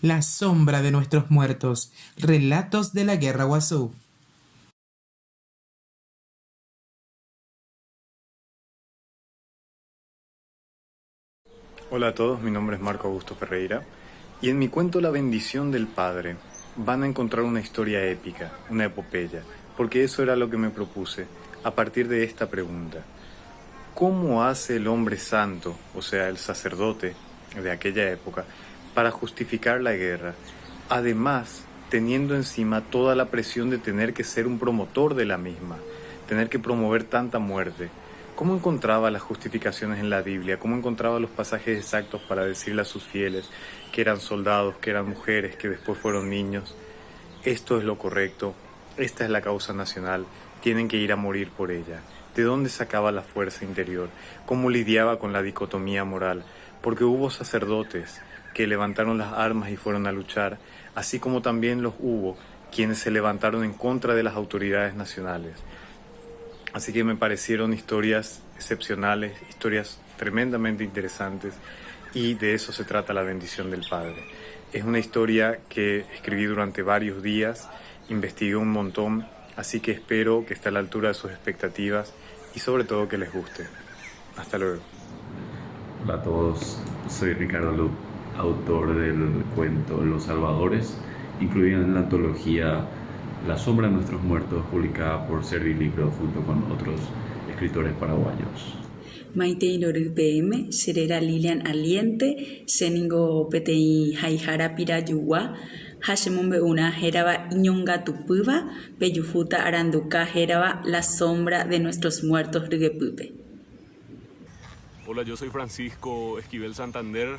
La sombra de nuestros muertos. Relatos de la Guerra Guazú. Hola a todos, mi nombre es Marco Augusto Ferreira y en mi cuento La bendición del Padre van a encontrar una historia épica, una epopeya, porque eso era lo que me propuse a partir de esta pregunta. ¿Cómo hace el hombre santo, o sea, el sacerdote de aquella época, para justificar la guerra? Además, teniendo encima toda la presión de tener que ser un promotor de la misma, tener que promover tanta muerte. ¿Cómo encontraba las justificaciones en la Biblia? ¿Cómo encontraba los pasajes exactos para decirle a sus fieles que eran soldados, que eran mujeres, que después fueron niños? Esto es lo correcto, esta es la causa nacional, tienen que ir a morir por ella. ¿De dónde sacaba la fuerza interior? ¿Cómo lidiaba con la dicotomía moral? Porque hubo sacerdotes que levantaron las armas y fueron a luchar, así como también los hubo quienes se levantaron en contra de las autoridades nacionales. Así que me parecieron historias excepcionales, historias tremendamente interesantes, y de eso se trata La bendición del Padre. Es una historia que escribí durante varios días, investigué un montón, así que espero que esté a la altura de sus expectativas y sobre todo que les guste. Hasta luego. Hola a todos, soy Ricardo Lup, autor del cuento Los Salvadores, incluido en la antología La sombra de nuestros muertos, publicada por Servilibro junto con otros escritores paraguayos. Maite Iloru PM, Sherera Lilian Aliente, Seningo PTI Haihara Pirayuwa, Hashemombe una Jeraba Iñonga Tupüva, Peyujuta Aranduka Jeraba La sombra de nuestros muertos Riguepupe. Hola, yo soy Francisco Esquivel Santander,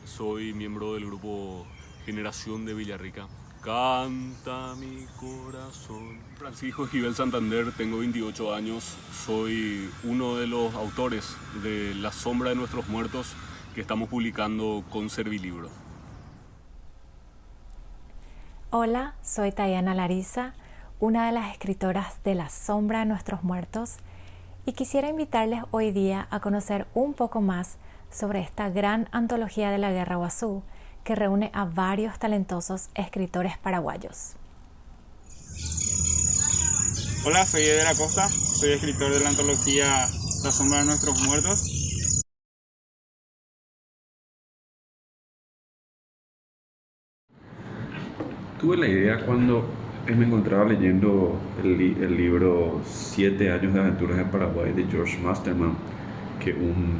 soy miembro del grupo Generación de Villarrica. Canta mi corazón. Francisco Esquivel Santander, tengo 28 años, soy uno de los autores de La sombra de nuestros muertos que estamos publicando con Servilibro. Hola, soy Tayana Larisa, una de las escritoras de La sombra de nuestros muertos, y quisiera invitarles hoy día a conocer un poco más sobre esta gran antología de la Guerra Guazú que reúne a varios talentosos escritores paraguayos. Hola, soy Eder Acosta, soy escritor de la antología La sombra de nuestros muertos. Tuve la idea cuando me encontraba leyendo el libro 7 años de aventuras en Paraguay de George Masterman, que un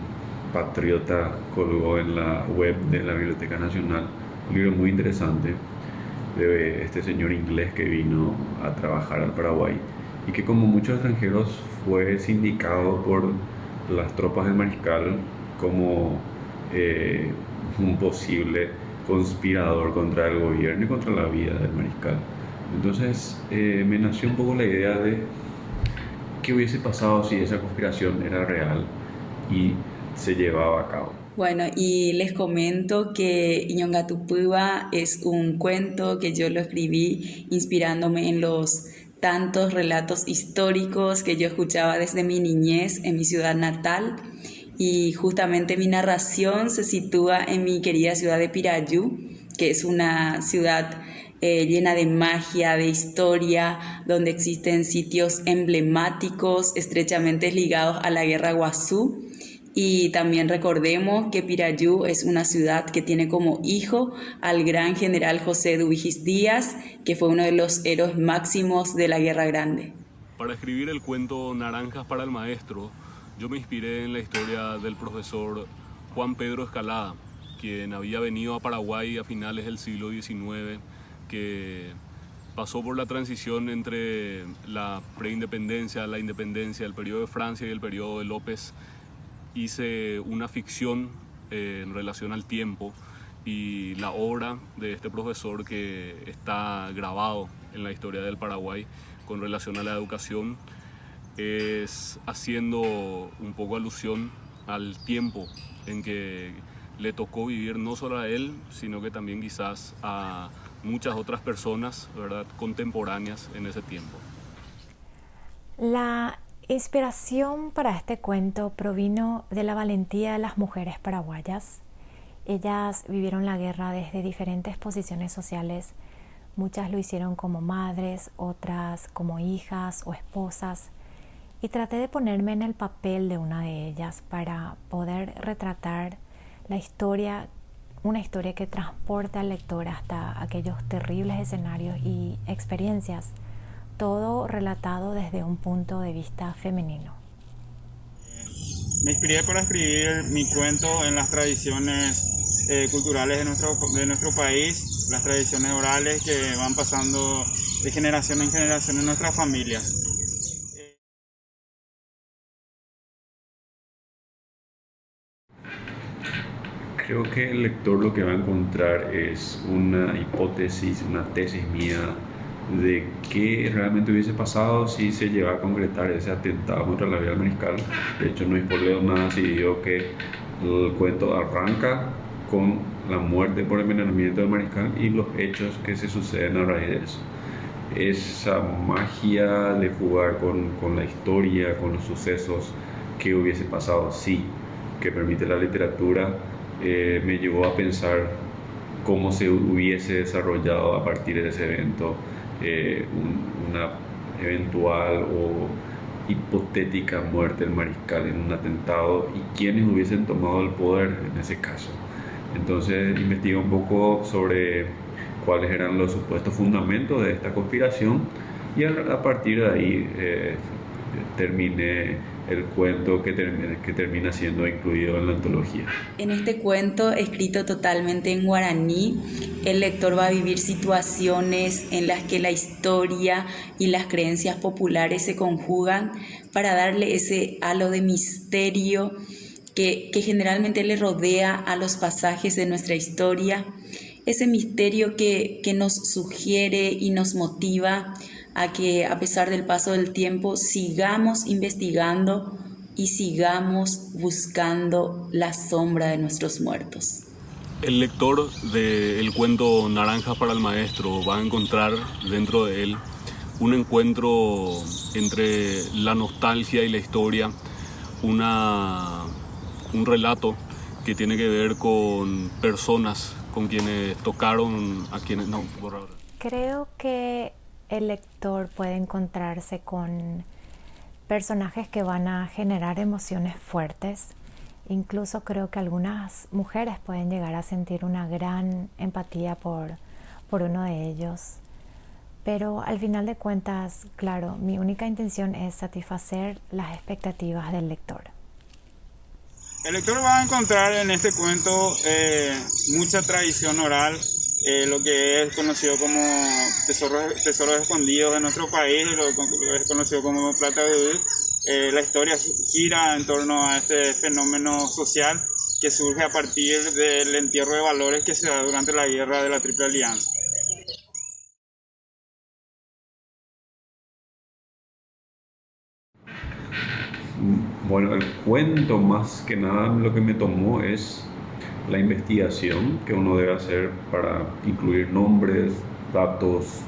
patriota colgó en la web de la Biblioteca Nacional. Un libro muy interesante de este señor inglés que vino a trabajar al Paraguay y que, como muchos extranjeros, fue sindicado por las tropas del mariscal como un posible conspirador contra el gobierno y contra la vida del mariscal. Entonces me nació un poco la idea de qué hubiese pasado si esa conspiración era real y se llevaba a cabo. Bueno, y les comento que Iñonga Tupüva es un cuento que yo lo escribí inspirándome en los tantos relatos históricos que yo escuchaba desde mi niñez en mi ciudad natal, y justamente mi narración se sitúa en mi querida ciudad de Pirayú, que es una ciudad llena de magia, de historia, donde existen sitios emblemáticos estrechamente ligados a la Guerra Guazú. Y también recordemos que Pirayú es una ciudad que tiene como hijo al gran general José Dubigis Díaz, que fue uno de los héroes máximos de la Guerra Grande. Para escribir el cuento Naranjas para el Maestro, yo me inspiré en la historia del profesor Juan Pedro Escalada, quien había venido a Paraguay a finales del siglo XIX, que pasó por la transición entre la preindependencia, la independencia, el periodo de Francia y el periodo de López. Hice una ficción en relación al tiempo, y la obra de este profesor, que está grabado en la historia del Paraguay con relación a la educación, es haciendo un poco alusión al tiempo en que le tocó vivir no solo a él, sino que también quizás a muchas otras personas, ¿verdad?, contemporáneas en ese tiempo. La inspiración para este cuento provino de la valentía de las mujeres paraguayas Ellas vivieron la guerra desde diferentes posiciones sociales. Muchas lo hicieron como madres, otras como hijas o esposas. Y traté de ponerme en el papel de una de ellas para poder retratar la historia, una historia que transporte al lector hasta aquellos terribles escenarios y experiencias, todo relatado desde un punto de vista femenino. Me inspiré para escribir mi cuento en las tradiciones culturales de nuestro país, las tradiciones orales que van pasando de generación en generación en nuestras familias. Creo que el lector lo que va a encontrar es una hipótesis, una tesis mía de qué realmente hubiese pasado si se llegara a concretar ese atentado contra la vida del mariscal. De hecho, no spoileo nada si digo que el cuento arranca con la muerte por envenenamiento del mariscal y los hechos que se suceden a raíz de eso. Esa magia de jugar con la historia, con los sucesos que hubiese pasado, sí, que permite la literatura, me llevó a pensar cómo se hubiese desarrollado a partir de ese evento una eventual o hipotética muerte del mariscal en un atentado y quiénes hubiesen tomado el poder en ese caso. Entonces investigué un poco sobre cuáles eran los supuestos fundamentos de esta conspiración y a partir de ahí terminé el cuento que termina siendo incluido en la antología. En este cuento, escrito totalmente en guaraní, el lector va a vivir situaciones en las que la historia y las creencias populares se conjugan para darle ese halo de misterio que generalmente le rodea a los pasajes de nuestra historia, ese misterio que nos sugiere y nos motiva a que, a pesar del paso del tiempo, sigamos investigando y sigamos buscando la sombra de nuestros muertos. El lector del cuento Naranjas para el Maestro va a encontrar dentro de él un encuentro entre la nostalgia y la historia, un relato que tiene que ver con personas con quienes tocaron, a quienes no. Creo que el lector puede encontrarse con personajes que van a generar emociones fuertes. Incluso creo que algunas mujeres pueden llegar a sentir una gran empatía por uno de ellos. Pero al final de cuentas, claro, mi única intención es satisfacer las expectativas del lector. El lector va a encontrar en este cuento mucha tradición oral, lo que es conocido como tesoros escondidos de nuestro país, lo que es conocido como plata de la historia gira en torno a este fenómeno social que surge a partir del entierro de valores que se da durante la guerra de la Triple Alianza. Bueno, el cuento más que nada lo que me tomó es la investigación que uno debe hacer para incluir nombres, datos.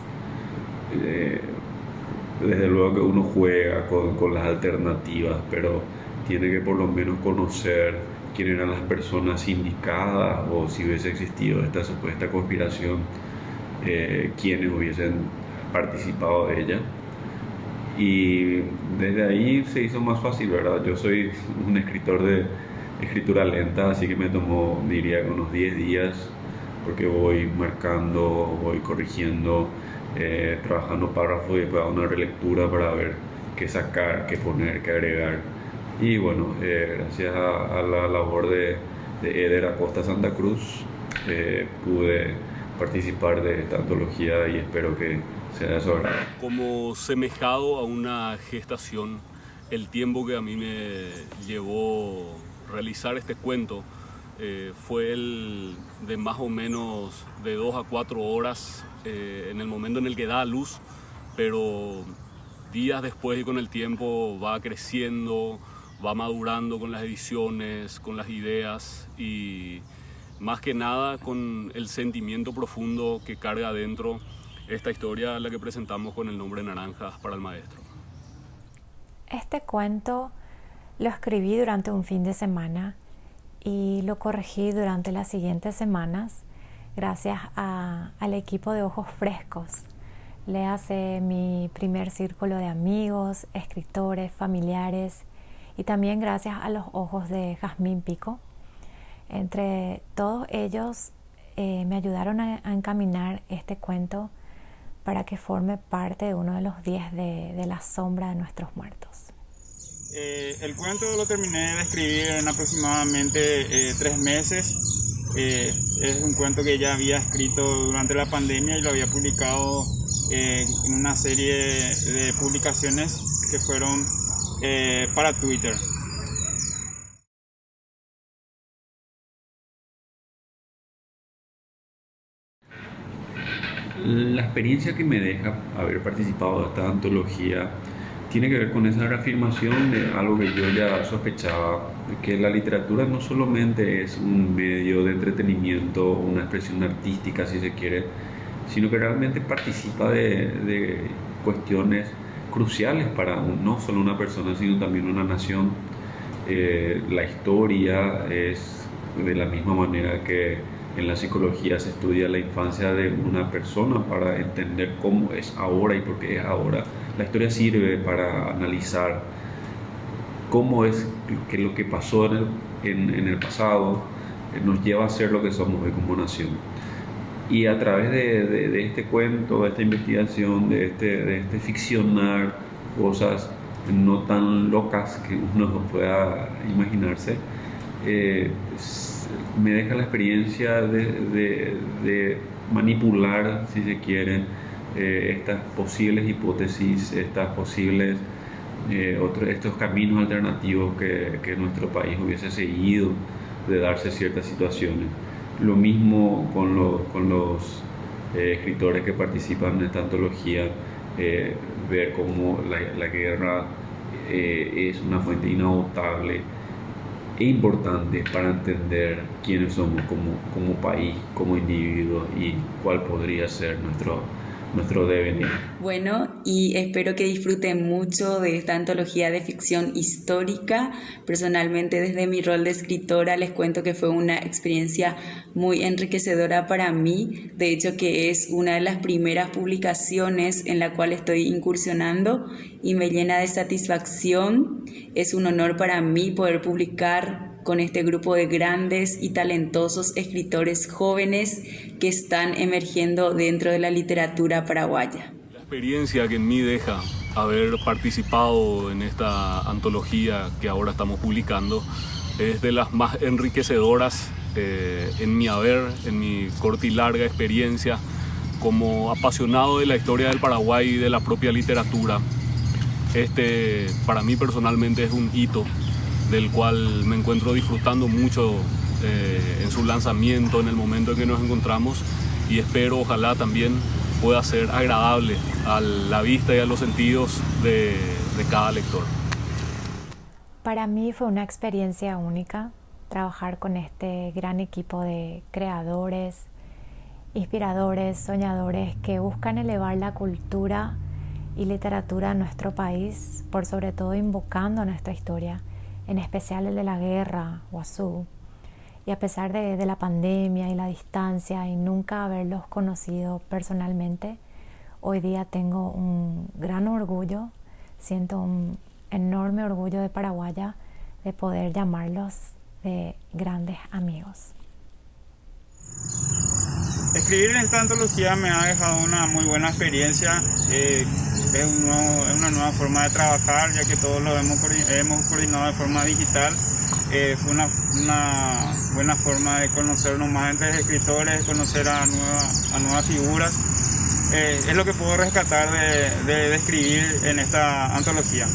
Desde luego que uno juega con las alternativas, pero tiene que por lo menos conocer quién eran las personas indicadas o si hubiese existido esta supuesta conspiración, quiénes hubiesen participado de ella. Y desde ahí se hizo más fácil, ¿verdad? Yo soy un escritor de escritura lenta, así que me tomó, diría, unos 10 días, porque voy marcando, voy corrigiendo, trabajando párrafos y después hago una relectura para ver qué sacar, qué poner, qué agregar. Y bueno, gracias a la labor de Eder Acosta Santa Cruz, pude participar de esta antología y espero que sea de su agrado. Como semejado a una gestación, el tiempo que a mí me llevó realizar este cuento fue el de más o menos de 2 a 4 horas en el momento en el que da a luz, pero días después y con el tiempo va creciendo, va madurando con las ediciones, con las ideas y más que nada con el sentimiento profundo que carga adentro esta historia, la que presentamos con el nombre Naranjas para el Maestro. Este cuento lo escribí durante un fin de semana y lo corregí durante las siguientes semanas gracias al equipo de Ojos Frescos. Le hace mi primer círculo de amigos, escritores, familiares y también gracias a los ojos de Jazmín Pico. Entre todos ellos me ayudaron a encaminar este cuento para que forme parte de uno de los 10 de la sombra de nuestros muertos. El cuento lo terminé de escribir en aproximadamente 3 meses. Es un cuento que ya había escrito durante la pandemia y lo había publicado en una serie de publicaciones que fueron para Twitter. La experiencia que me deja haber participado de esta antología tiene que ver con esa reafirmación de algo que yo ya sospechaba, que la literatura no solamente es un medio de entretenimiento, una expresión artística si se quiere, sino que realmente participa de cuestiones cruciales para no solo una persona, sino también una nación. La historia es de la misma manera que en la psicología se estudia la infancia de una persona para entender cómo es ahora y por qué es ahora. La historia sirve para analizar cómo es que lo que pasó en el pasado nos lleva a ser lo que somos hoy como nación. Y a través de este cuento, de esta investigación, de este ficcionar cosas no tan locas que uno pueda imaginarse, me deja la experiencia de manipular, si se quieren, estas posibles hipótesis, estos caminos alternativos que nuestro país hubiese seguido de darse ciertas situaciones. Lo mismo con los escritores que participan en esta antología, ver cómo la guerra es una fuente inagotable e importante para entender quiénes somos como país, como individuos y cuál podría ser nuestro devenir. Bueno, y espero que disfruten mucho de esta antología de ficción histórica. Personalmente, desde mi rol de escritora, les cuento que fue una experiencia muy enriquecedora para mí. De hecho, que es una de las primeras publicaciones en la cual estoy incursionando y me llena de satisfacción. Es un honor para mí poder publicar con este grupo de grandes y talentosos escritores jóvenes que están emergiendo dentro de la literatura paraguaya. La experiencia que en mí deja haber participado en esta antología que ahora estamos publicando es de las más enriquecedoras en mi corta y larga experiencia como apasionado de la historia del Paraguay y de la propia literatura. Para mí personalmente es un hito del cual me encuentro disfrutando mucho en su lanzamiento, en el momento en que nos encontramos, y espero, ojalá también pueda ser agradable a la vista y a los sentidos de cada lector. Para mí fue una experiencia única trabajar con este gran equipo de creadores, inspiradores, soñadores que buscan elevar la cultura y literatura de nuestro país, por sobre todo invocando nuestra historia, en especial el de la guerra, Guazú. Y a pesar de la pandemia y la distancia y nunca haberlos conocido personalmente, hoy día tengo un gran orgullo, siento un enorme orgullo de paraguaya de poder llamarlos de grandes amigos. Escribir en esta antología me ha dejado una muy buena experiencia. Es una nueva forma de trabajar, ya que todos lo hemos coordinado de forma digital. Fue una buena forma de conocernos más entre escritores, conocer a nuevas figuras. Es lo que puedo rescatar de escribir en esta antología.